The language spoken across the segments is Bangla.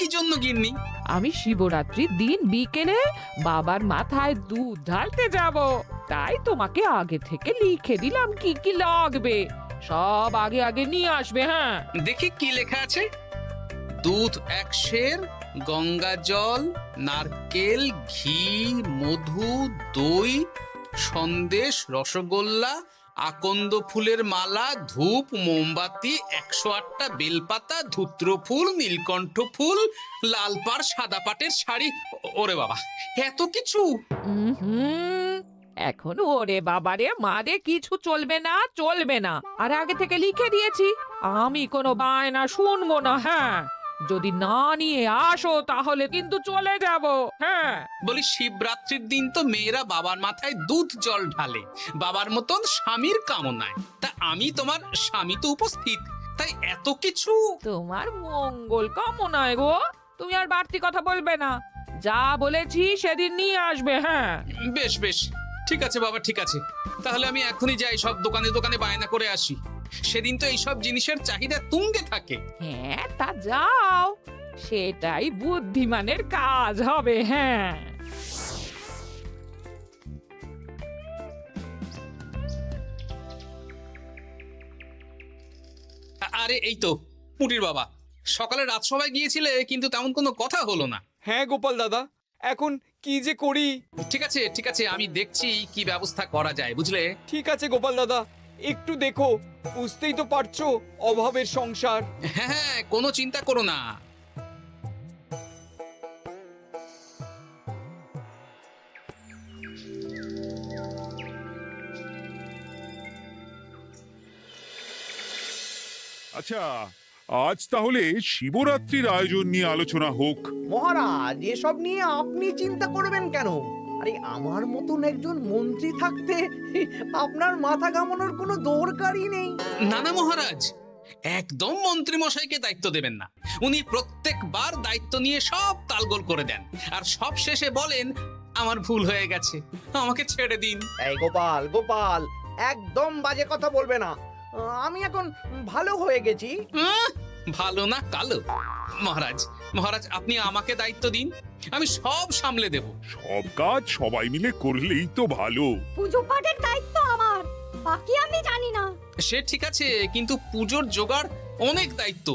কি জন্য গিন্নি? আমি শিবরাত্রির দিন বিকেলে বাবার মাথায় দুধ ঢালতে যাব, তাই তোমাকে আগে থেকে লিখে দিলাম কি কি লাগবে। সব আগে আগে নিয়ে আসবে। হ্যাঁ, দেখি কি লেখা আছে। দুধ 1 সের, গঙ্গা জল, নারকেল, ঘি, মধু, দই, সন্দেশ, রসগোল্লা, আকন্দ ফুলের মালা, ধূপ, মোমবাতি, 108টা বেলপাতা, ধূত্র ফুল, নীলকণ্ঠ ফুল, লাল পাড় সাদা পাটের শাড়ি। ওরে বাবা, এত কিছু! হুম, এখন ওরে বাবারে মারে কিছু চলবে না, চলবে না। আর আগে থেকে লিখে দিয়েছি, আমি কোনো বায়না শুনবো না। হ্যাঁ, যদি না নিয়ে আসো তাহলে কিন্তু চলে যাব। হ্যাঁ, বলি, শিবরাত্রির দিন তো মেয়েরা বাবার মাথায় দুধ জল ঢালে বাবার মতন স্বামীর কামনায়। তা আমি তোমার স্বামী তো উপস্থিত, তাই এত কিছু। তোমার মঙ্গল কামনায় গো, তুমি আর বাড়তি কথা বলবে না। যা বলেছি সেদিন নিয়ে আসবে। হ্যাঁ, বেশ বেশ, ঠিক আছে বাবা, ঠিক আছে। তাহলে আমি এখনই যাই, সব দোকানে দোকানে বায়না করে আসি। সেদিন তো এইসব জিনিসের চাহিদা তুঙ্গে থাকে। হ্যাঁ, তা যাও, সেটাই বুদ্ধিমানের কাজ হবে। হ্যাঁ, আরে এই তো পুটির বাবা, সকালে রাজসভায় গিয়েছিলে কিন্তু তেমন কোনো কথা হলো না। হ্যাঁ গোপাল দাদা, এখন কি যে করি। ঠিক আছে ঠিক আছে, আমি দেখছি কি ব্যবস্থা করা যায়, বুঝলে। ঠিক আছে গোপাল দাদা, একটু দেখো, বুঝতেই তো পারছো অভাবের সংসার। হ্যাঁ হ্যাঁ, কোনো চিন্তা করো না। আচ্ছা, আজ তাহলে শিবরাত্রির আয়োজন নিয়ে আলোচনা হোক। মহারাজ, এসব নিয়ে আপনি চিন্তা করবেন কেন? আরে আমার মতন একজন মন্ত্রী থাকতে আপনার মাথা ঘামানোর কোনো দরকারই নেই। না না মহারাজ, একদম মন্ত্রী মশাইকে দায়িত্ব দেবেন না। উনি প্রত্যেকবার দায়িত্ব নিয়ে সব তালগোল করে দেন, আর সব শেষে বলেন আমার ভুল হয়ে গেছে, আমাকে ছেড়ে দিন। এই গোপাল গোপাল, একদম বাজে কথা বলবে না। আমি এখন ভালো হয়ে গেছি। ভালো না কালো? মহারাজ মহারাজ, আপনি আমাকে দায়িত্ব দিন, আমি সব সামলে দেব। সব কাজ সবাই মিলে করলেই তো ভালো। পুজো পাঠের দায়িত্ব আমার, বাকি আমি জানি না। সে ঠিক আছে, কিন্তু পুজোর জোগাড় অনেক দায়িত্ব,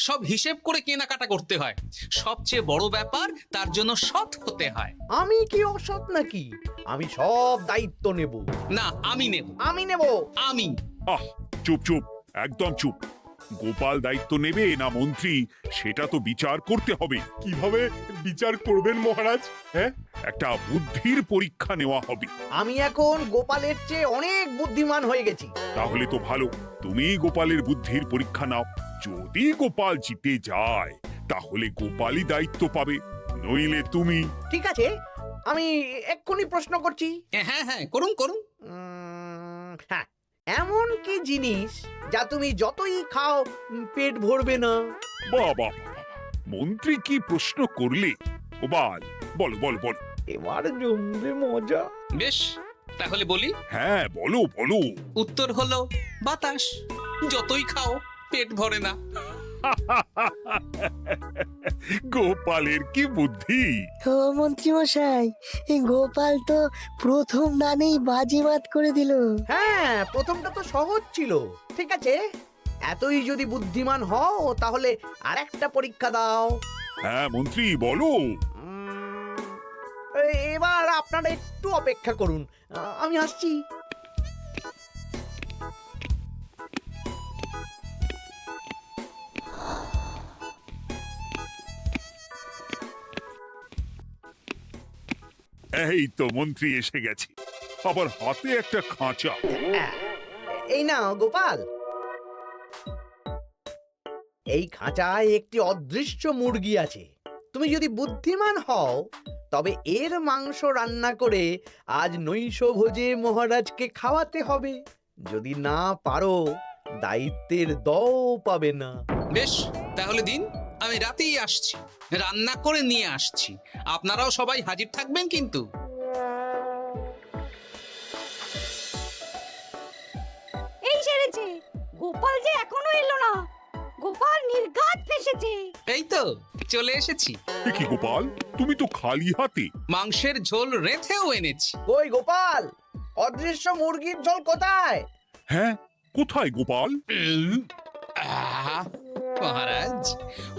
সব হিসেব করে কেনাকাটা করতে হয়। সবচেয়ে বড় ব্যাপার, তার জন্য সৎ হতে হয়। আমি কি অসৎ নাকি? আমি সব দায়িত্ব নেব। না, আমি নেব। আমি নেব। আমি। আহ, চুপ চুপ, একদম চুপ। গোপাল দায়িত্ব নেবে না মন্ত্রী, সেটা তো বিচার করতে হবে। কিভাবে বিচার করবেন মহারাজ? হ্যাঁ, একটা বুদ্ধির পরীক্ষা নেওয়া হবে। আমি এখন গোপালের চেয়ে অনেক বুদ্ধিমান হয়ে গেছি। তাহলে তো ভালো, তুমি গোপালের বুদ্ধির পরীক্ষা নাও। যদি গোপাল জিতে যায় তাহলে গোপালই দায়িত্ব পাবে, নইলে তুমি। ঠিক আছে, আমি এক্ষুনি প্রশ্ন করছি। হ্যাঁ হ্যাঁ, করুন করুন। হ্যাঁ, এমন কি জিনিস যা তুমি যতই খাও পেট ভরবে না? বাবা, মন্ত্রী কি প্রশ্ন করলে! গোপাল, বলো বলো বলো। এবার জমবে মজা। বেশ, তাহলে বলি। হ্যাঁ, বলো বলো। উত্তর হলো বাতাস। যতই খাও পেট ভরে না। গোপালের কি বুদ্ধি! ও মন্ত্রী মশাই, এই গোপাল তো প্রথম দানেই বাজিমাত করে দিল। হ্যাঁ, প্রথমটা তো সহজ ছিল। ঠিক আছে, এতই যদি বুদ্ধিমান হও তাহলে আরেকটা পরীক্ষা দাও। হ্যাঁ মন্ত্রী, বলো। এবার আপনারা একটু অপেক্ষা করুন, আমি আসছি। এই তো মন্ত্রী এসে গেছে, আবার হাতে একটা খাঁচা। এই নাও গোপাল, এই খাঁচায় একটি অদৃশ্য মুরগি আছে। তুমি যদি বুদ্ধিমান হও তবে এর মাংস রান্না করে আজ নৈশভোজে মহারাজকে খাওয়াতে হবে। যদি না পারো, দায়িত্বের দও পাবে না। বেশ, তাহলে দিন, আমি রাতেই আসছি, রান্না করে নিয়ে আসছি। আপনারাও সবাই হাজির থাকবেন কিন্তু। এই সেরেছে, গোপাল যে এখনো এলো না। গোপাল নির্ঘাত ফেসেছে। এই তো চলে এসেছি। এ কি গোপাল, তুমি তো খালি হাতে। মাংসের ঝোল রেঁধেও এনেছি। কই গোপাল, অদৃশ্য মুরগির ঝোল কোথায়? হ্যাঁ, কোথায় গোপাল? আহা, মহারাজ,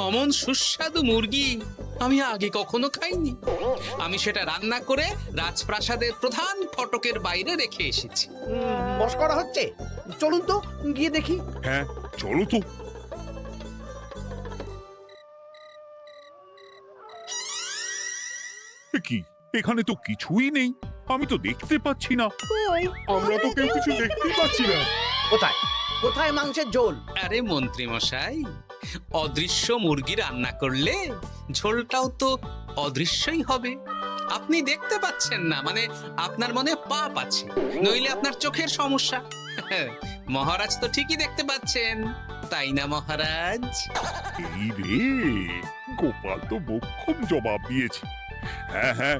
অমন সুস্বাদু মুরগি আমি আগে কখনো খাইনি। আমি সেটা রান্না করে রাজপ্রাসাদের প্রধান ফটকের বাইরে রেখে এসেছি। মস্করা হচ্ছে? চলুন তো গিয়ে দেখি। হ্যাঁ, চলো তো। এ কি, এখানে তো কিছুই নেই, আমি তো দেখতে পাচ্ছি না। আমরা তো কেউ কিছু দেখতেই পাচ্ছি না। কোথায় কোথায় মাংসের ঝোল? আরে মন্ত্রী মশাই, অদৃশ্য মুরগি রান্না করলে ঝোলটাও তো অদৃশ্যই হবে। আপনি দেখতে পাচ্ছেন না, মানে আপনার মনে পাপ আছে, নইলে আপনার চোখের সমস্যা। মহারাজ তো ঠিকই দেখতে পাচ্ছেন, তাই না মহারাজ? এই রে, গোপাল তো মোক্ষম জবাব দিয়েছে। হ্যাঁ হ্যাঁ,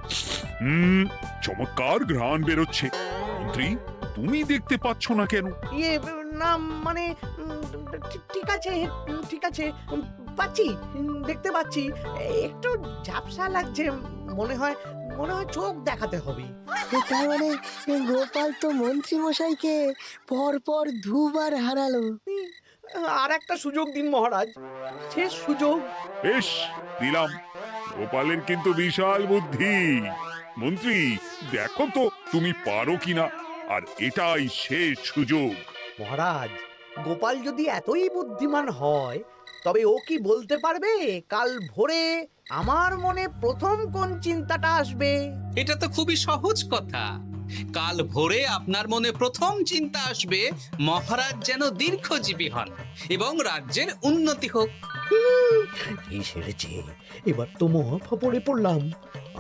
চমৎকার ঘ্রাণ বেরোচ্ছে। মন্ত্রী, তুমি দেখতে পাচ্ছ না কেন? ইয়ে না মানে ঠিক আছে, ঠিক আছে, পাচ্ছি, দেখতে পাচ্ছি। একটু ঝাপসা লাগছে, মনে হয় চোখ দেখাতে হবে। তার মানে গোপাল তো মন্ত্রী মশাইকে পরপর দুবার হারালো। আর একটা সুযোগ দিন মহারাজ, শেষ সুযোগ। বেশ, দিলাম। গোপালের কিন্তু বিশাল বুদ্ধি। মন্ত্রী, দেখো তো তুমি পারো কিনা, আর এটাই শেষ সুযোগ। মহারাজ, গোপাল যদি এতই বুদ্ধিমান হয়, তবে ও কি বলতে পারবে কাল ভোরে আমার মনে প্রথম কোন চিন্তাটা আসবে? এটা তো খুবই সহজ কথা। কাল ভোরে আপনার মনে প্রথম চিন্তা আসবে মহারাজ যেন দীর্ঘজীবী হন এবং রাজ্যের উন্নতি হোক। এই সেরেছে, এবার তো মহা ফাপড়ে পড়লাম।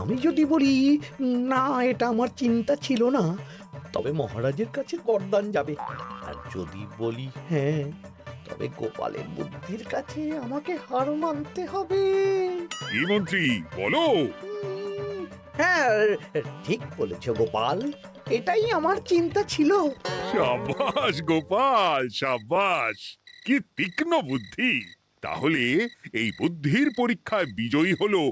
আমি যদি বলি না, এটা আমার চিন্তা ছিল না, তবে মহারাজের কাছে গর্দান যাবে। আর যদি বলি হ্যাঁ, তবে গোপালের বুদ্ধির কাছে আমাকে হার মানতে হবে। কি মন্ত্রী, বলো। হ্যাঁ, ঠিক বলেছ গোপাল, এটাই আমার চিন্তা ছিল। সাবাস গোপাল, সাবাস, কি তীক্ষ্ণ বুদ্ধি। তাহলে এই বুদ্ধির পরীক্ষায় বিজয়ী হলো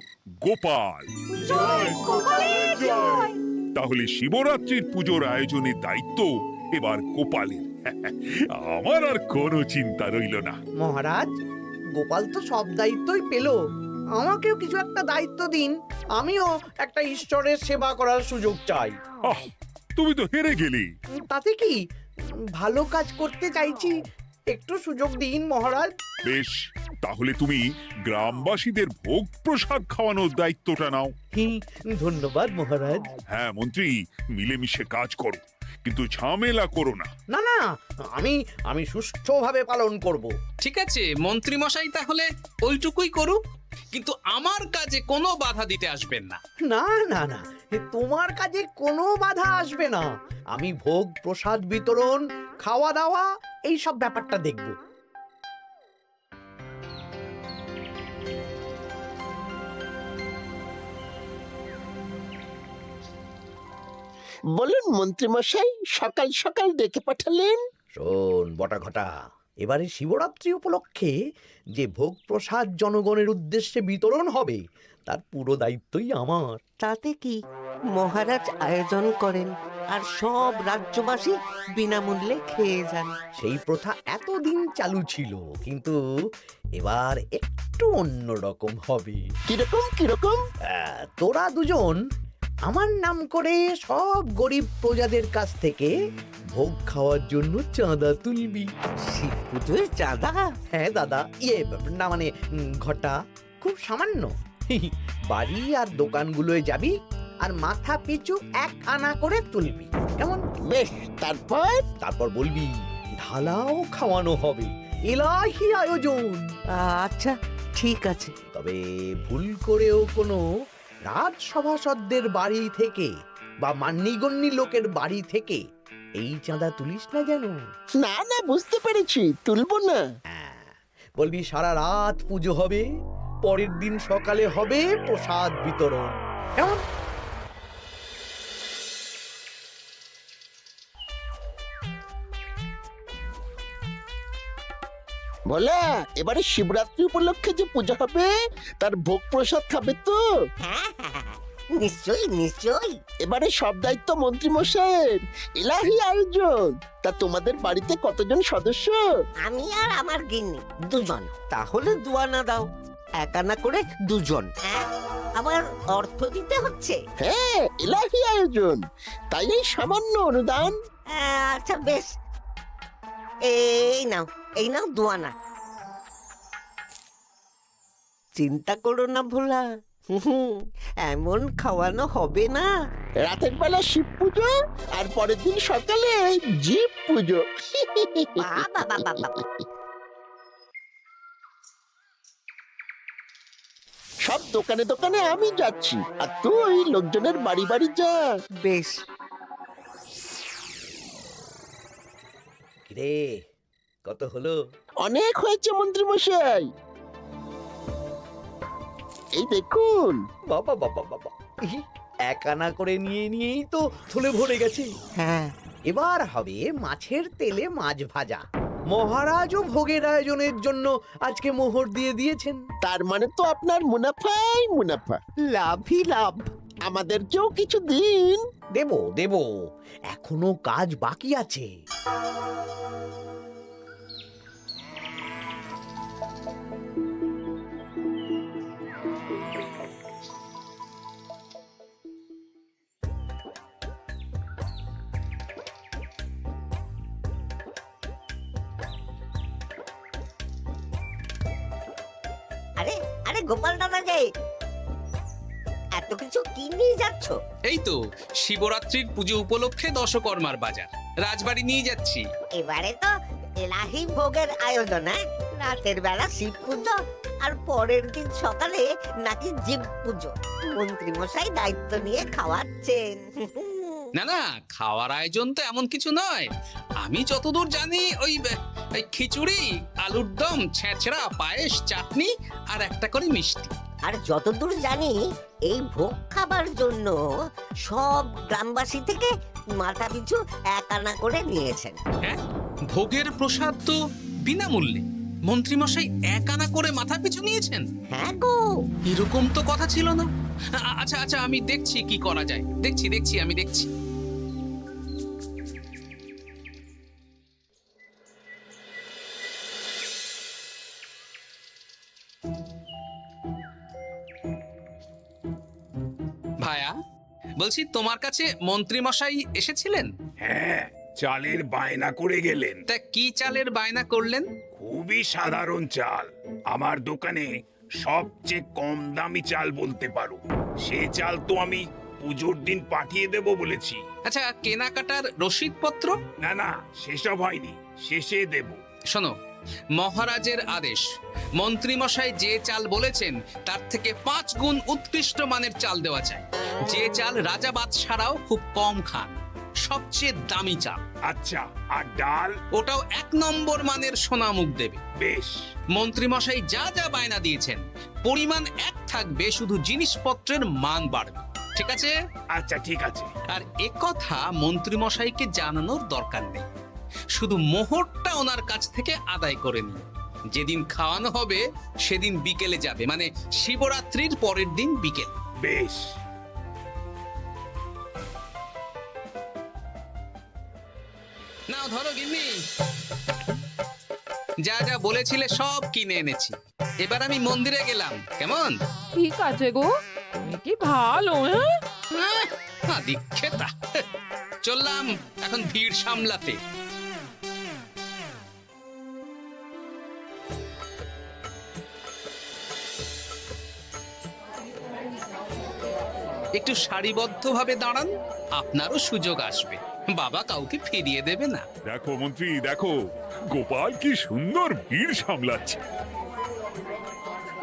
গোপাল। জয় গোপালের জয়। তাহলে শিবরাত্রির পুজোর আয়োজনের দায়িত্ব এবার গোপালের। আমার আর কোনো চিন্তা রইল না। মহারাজ, গোপাল তো সব দায়িত্বই পেল, আমাকেও কিছু একটা দায়িত্ব দিন। আমিও একটা ঈশ্বরের সেবা করার সুযোগ চাই। আহ, তুমি তো হেরে গেলে। তাতে কি, ভালো কাজ করতে চাইছি, একটু সুযোগ দিন মহারাজ। বেশ, তাহলে তুমি গ্রামবাসীদের ভোগ প্রসাদ খাওয়ানোর দায়িত্বটা নাও। ধন্যবাদ মহারাজ। হ্যাঁ মন্ত্রী, মিলেমিশে কাজ করো, কিন্তু ঝামেলা করো না। না না, আমি সুষ্ঠুভাবে পালন করব। ঠিক আছে মন্ত্রী মশাই, তাহলে ওইটুকুই করুক, কিন্তু আমার কাজে কোনো বাধা দিতে আসবেন না। না না না, তোমার কাজে কোনো বাধা আসবে না। আমি ভোগ প্রসাদ বিতরণ, খাওয়া দাওয়া, এই সব ব্যাপারটা দেখব। বলুন মন্ত্রীমশাই, সকাল সকাল ডেকে পাঠালেন। শোন বটা ঘটা, এবারে শিবরাত্রি উপলক্ষে যে ভোগ প্রসাদ জনগণের উদ্দেশ্যে বিতরণ হবে, তার পুরো দায়িত্বই আমার। তাতে কি, মহারাজ আয়োজন করেন আর সব রাজ্যবাসী বিনামূল্যে খেয়ে যান। সেই প্রথা এতদিন চালু ছিল, কিন্তু এবার একটু অন্যরকম হবে। কিরকম কিরকম? তোরা দুজন আমার নাম করে সব গরিব প্রজাদের কাছ থেকে ভোগ খাওয়ার জন্য চাঁদা তুলবি। শিব পুজোয় চাঁদা? হ্যাঁ দাদা, ইয়ে না মানে ঘটা, খুব সামান্য। বাড়ি আর দোকানগুলোয় যাবি আর মাথা পিছু 1 আনা করে তুলবি, কেমন? বেশ, তারপর বলবি ঢালাও খাওয়ানো হবে, এলাহি আয়োজন। আচ্ছা ঠিক আছে। তবে ভুল করেও কোনো রাজসভাসদদের বাড়ি থেকে বা মান্যিগণ্যি লোকের বাড়ি থেকে এই চাঁদা তুলিস না যেন। না না, বুঝতে পেরেছি, তুলবো না। বলবি সারা রাত পুজো হবে, পরের দিন সকালে হবে প্রসাদ বিতরণ, কেমন? বলা এবারে শিবরাত্রি উপলক্ষে যে পূজা হবে তার ভোগ প্রসাদ খাবে তো? হ্যাঁ হ্যাঁ, হ্যাঁ, নিশ্চয়ই নিশ্চয়ই। এবারে সব দায়িত্ব মন্ত্রী মশাইয়ের, এলাহি আয়োজন। তা তোমাদের বাড়িতে কতজন সদস্য? আমি আর আমার গিন্নি দুজন। তাহলে দুয়ানা দাও, এক আনা করে দুজন। হ্যাঁ, আবার অর্থ দিতে হচ্ছে। হ্যাঁ, এলাহি আয়োজন, তাই এই সামান্য অনুদান। আচ্ছা বেশ, এই নাও দুয়ানা। চিন্তা করো না ভোলা, এমন খাওয়ানো হবে না। রাতের বেলা শিব পুজো আর পরের দিন সকালে জীব পুজো। বাবা বাবা বাবা, সব দোকানে দোকানে আমি যাচ্ছি, আর তুই লোকজনের বাড়ি বাড়ি যা। বেশ। রে কত হলো? অনেক হয়েছে মন্ত্রী মশাই, এই দেখুন। বাবা বাবা বাবা, এক আনা করে নিয়েই তো থলে ভরে গেছে। হ্যাঁ, এবার হবে মাছের তেলে মাছ ভাজা। মহারাজও ভোগের আয়োজনের জন্য আজকে মোহর দিয়ে দিয়েছেন। তার মানে তো আপনার মুনাফাই মুনাফা, লাভই লাভ। আমাদেরকেও কিছু দিন। দেব, এখনো কাজ বাকি আছে। আরে আরে গোপাল দাদা যে, এত কিছু কি নিয়ে যাচ্ছ? এই তো শিবরাত্রির পুজো উপলক্ষে দশকর্মার বাজার রাজবাড়ি নিয়ে যাচ্ছি। এবারে তো এলাহি ভোগের আয়োজন। রাতের বেলা শিব পুজো আর পরের দিন সকালে নাকি জীব পুজো। মন্ত্রী মশাই দায়িত্ব নিয়ে খাওয়াচ্ছেন। না, খাওয়ার আয়োজন তো এমন কিছু নয়। আমি যতদূর জানি ওই খিচুড়ি, আলুর দম, ছেঁচড়া, পায়েস, চাটনি আর একটা করে মিষ্টি। আর যতদূর জানি এই ভোগ খাবার জন্য সব গ্রামবাসী থেকে মাথা পিছু এক আনা করে নিয়েছেন। হ্যাঁ, ভোগের প্রসাদ তো বিনামূল্যে। মন্ত্রীমশাই এক আনা করে মাথা পিছু নিয়েছেন? হ্যাঁ গো, এরকম তো কথা ছিল না। আচ্ছা আমি দেখছি কি করা যায়। দেখছি আমি দেখছি। ভায়া, বলছি তোমার কাছে মন্ত্রীমশাই এসেছিলেন? হ্যাঁ, চালের বায়না করে গেলেন। তা কি চালের বায়না করলেন? খুবই সাধারণ চাল, আমার দোকানে সবচেয়ে কম দামি চাল বলতে পারো। সে চাল তো আমি পুজোর দিন পাঠিয়ে দেব বলেছি। আচ্ছা, কেনাকাটার রসিদপত্র? না, সেসব হয়নি, শেষে দেব। শোনো, মহারাজের আদেশ, মন্ত্রীমশাই যে চাল বলেছেন তার থেকে 5 গুণ উৎকৃষ্ট মানের চাল দেওয়া চাই। যে চাল রাজা বাদশারাও খুব কম খান, সবচেয়ে দামি চাল। আচ্ছা, আর ডাল? ওটাও 1 নম্বর মানের সোনামুখ দেবে। বেশ। মন্ত্রীমশাই যা যা বায়না দিয়েছেন পরিমাণ এক থাকবে, শুধু জিনিসপত্রের মান বাড়বে। ঠিক আছে? আচ্ছা, ঠিক আছে। আর একথা মন্ত্রীমশাইকে জানানোর দরকার নেই, শুধু মোহরটা ওনার কাছ থেকে আদায় করে নিন। যেদিন খাওয়ানো হবে সেদিন বিকেলে যাবে, মানে শিবরাত্রির পরের দিন বিকেল। বেশ। নাও ধরো গিন্নি, যা যা বলেছিলে সব কিনে এনেছি। এবার আমি মন্দিরে গেলাম, কেমন? ঠিক আছে গো, তুমি কি ভালো। দীক্ষেতা। চললাম এখন ভিড় সামলাতে। একটু সারিবদ্ধভাবে দাঁড়ান, আপনারও সুযোগ আসবে। বাবা কাউকে ফিরিয়ে দেবে না। দেখো মন্ত্রী, দেখো গোপাল কি সুন্দর ভিড় সামলাচ্ছে।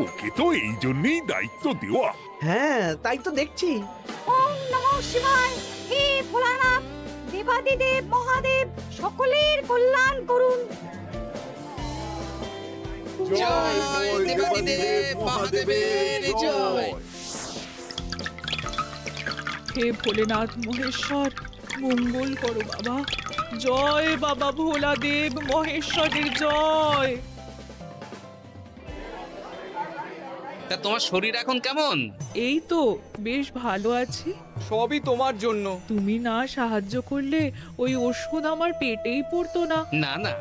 ওকে তো এই জন্যই দায়িত্ব দেওয়া। হ্যাঁ, তাই তো দেখছি। ওম নমঃ শিবায়। হে ভোলানাথ, দেবাদিদেব মহাদেব সকলের কল্যাণ করুন। জয় দেবাদিদেব মহাদেবের জয়। হে ভোলেনাথ মহেশ্বর, মঙ্গল করো বাবা। জয় বাবা ভোলাদেব মহেশ্বরের জয়। তা তোমার শরীর এখন কেমন? এই তো বেশ ভালো আছি। সবই তোমার জন্য। তুমি না সাহায্য করলে ওই ওষুধ আমার পেটেই পড়তো না। না না,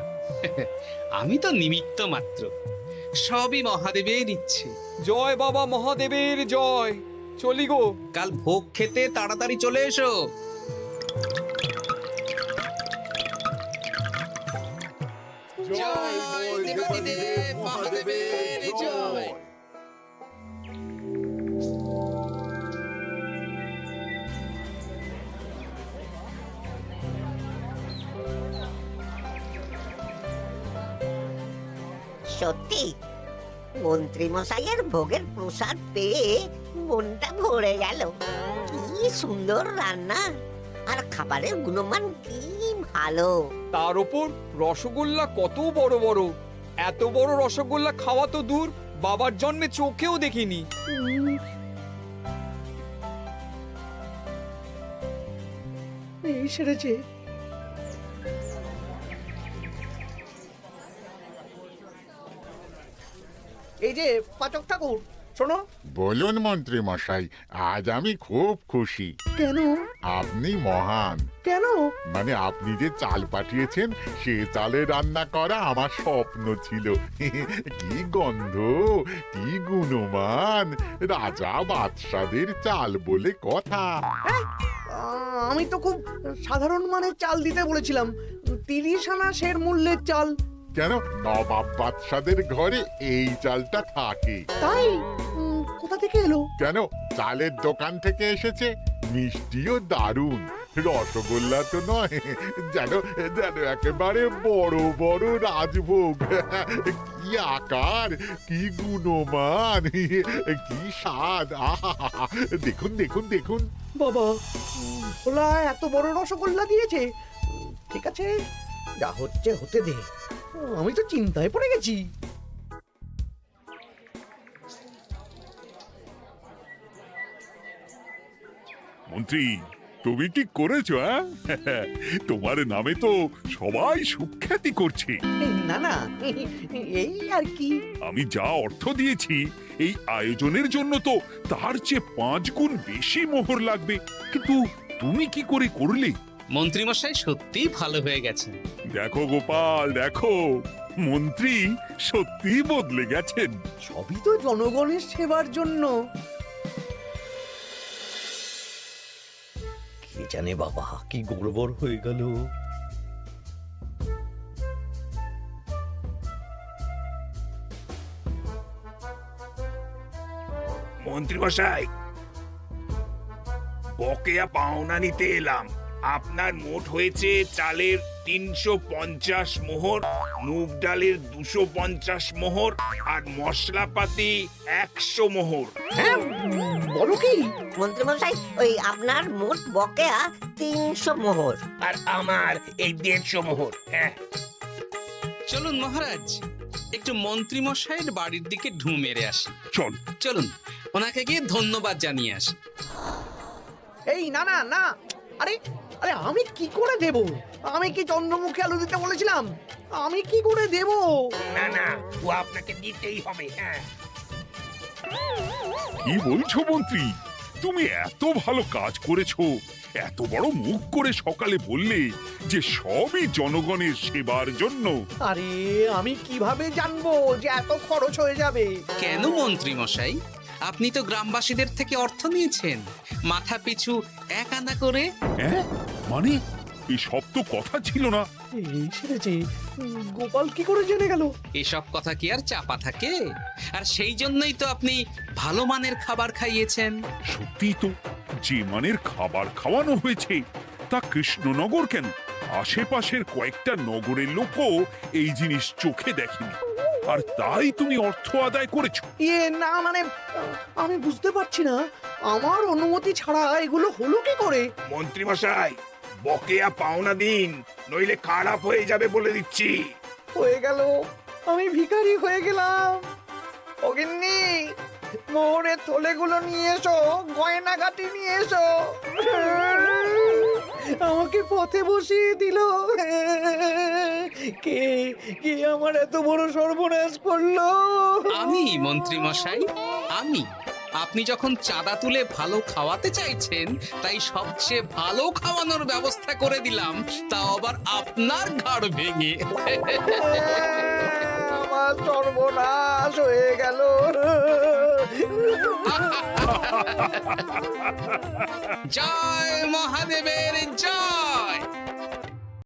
আমি তো নিমিত্ত মাত্র, সবই মহাদেবের ইচ্ছে। জয় বাবা মহাদেবের জয়। চলি গো। কাল ভোগ খেতে তাড়াতাড়ি চলে এসো। জয় দেবাদিদেব মহাদেবের জয়। সত্যি মন্ত্রী মশাইয়ের ভোগের প্রসাদ পেয়ে মনটা ভরে গেল। কি সুন্দর রান্না, আর খাবারের গুণমান কি ভালো। তার উপর রসগোল্লা কত বড় বড়। এত বড় রসগোল্লা খাওয়া তো দূর, বাবার জন্মে চোখেও দেখিনি। এই সেরেছে। এই যে পাচক ঠাকুর, শোনো। বলুন মন্ত্রী মশাই, আজ আমি খুব খুশি। কেন? আপনি মহান। কেন? মানে আপনি যে চাল পাঠিয়েছেন সে চালে রান্না করা আমার স্বপ্ন ছিল। কি গন্ধ, কি গুণমান, রাজা বাদশাদের চাল বলে কথা। আমি তো খুব সাধারণ মানের চাল দিতে বলেছিলাম, 30 আনা সের মূল্যের চাল। কেন, নবাব বাদশাদের ঘরে এই চালটা থাকে। তাই? কোথা থেকে এলো? কেন, চালের দোকান থেকে এসেছে। মিষ্টিও দারুণ, রসগোল্লা তো নয়, যেন যেন একেবারে বড় বড় রাজভোগ। কি আকার, কি গুণমান, কি স্বাদ। আহা, দেখুন দেখুন দেখুন। বাবা, ভোলা এত বড় রসগোল্লা দিয়েছে। ঠিক আছে, যা হচ্ছে হতে দে। আমি তো চিন্তায় পড়ে গেছি। মন্ত্রী, তুমি কি করেছো? তোমার নামে তো সবাই সুখ্যাতি করছে। না না, এই আর কি। আমি যা অর্থ দিয়েছি এই আয়োজনের জন্য তো তার চেয়ে 5 গুণ বেশি মোহর লাগবে, কিন্তু তুমি কি করে করলে? মন্ত্রীমশাই সত্যিই ভালো হয়ে গেছেন। দেখো গোপাল, দেখো মন্ত্রী সত্যি বদলে গেছেন। সবই তো জনগণের সেবার জন্য। কে জানে বাবা, কি গড়বড় হয়ে গেল। মন্ত্রী মশাই, বকেয়া পাওনা নিতে এলাম। আপনার মোট হয়েছে চালের 350 মোহর, মুগ ডালের 250 মোহর, আর মশলাপাতি 100 মোহর। হ্যাঁ, বলো কি? মন্ত্রী মশাই, ওই আপনার মোট বকেয়া 300 মোহর। আর আমার এই 150 মোহর। হ্যাঁ, চলুন মহারাজ, একটু মন্ত্রীমশাইয়ের বাড়ির দিকে ঢু মেরে আসি। চল। চলুন, ওনাকে গিয়ে ধন্যবাদ জানিয়ে আসি। এই না না না, আরে আরে আমি কি করে দেব? আমি কি চন্দ্রমুখী আলু দিতে বলেছিলাম? আমি কি করে দেব? না না, ও আপনাকে দিতেই হবে। হ্যাঁ, কি বলছো মন্ত্রী? তুমি এত ভালো কাজ করেছো, এত বড় মুখ করে সকালে বললে যে সবই জনগণের সেবার জন্য। আরে আমি কিভাবে জানবো যে এত খরচ হয়ে যাবে? কেন মন্ত্রীমশাই, আপনি তো গ্রামবাসীদের থেকে অর্থ নিয়েছেন, মাথা পিছু 1 আনা করে। হ্যাঁ, মানে এই সব তো কথা ছিল না। এই সেরেছে, গোপাল কি করে জেনে গেল? এসব কথা কি আর চাপা থাকে? আর সেই জন্যই তো আপনি ভালো মানের খাবার খাইয়েছেন। সত্যি তো, যে মানের খাবার খাওয়ানো হয়েছে তা কৃষ্ণনগর কেন, আশেপাশের কয়েকটা নগরের লোকও এই জিনিস চোখে দেখেনি, আর তাই তুমি অর্থ আদায় করেছো। না মানে, আমি বুঝতে পারছি না, আমার অনুমতি ছাড়া এগুলো হলো কি করে? মন্ত্রী মশাই, বকেয়া পাওনা দিন, নইলে খারাপ হয়ে যাবে বলে দিচ্ছি। হয়ে গেল, আমি ভিখারি হয়ে গেলাম। অগিন্নি, মোহরের থলেগুলো নিয়ে এসো, গয়নাগাটি নিয়ে এসো। আমাকে পথে বসিয়ে দিল। কে কে আমার এত বড় সর্বনাশ করলো? আমি মন্ত্রী মশাই, আমি। আপনি যখন চাঁদা তুলে ভালো খাওয়াতে চাইছেন, তাই সবচেয়ে ভালো খাওয়ানোর ব্যবস্থা করে দিলাম, তাও আবার আপনার ঘাড় ভেঙে। আমার সর্বনাশ হয়ে গেল। জয় মহাদেবের জয়।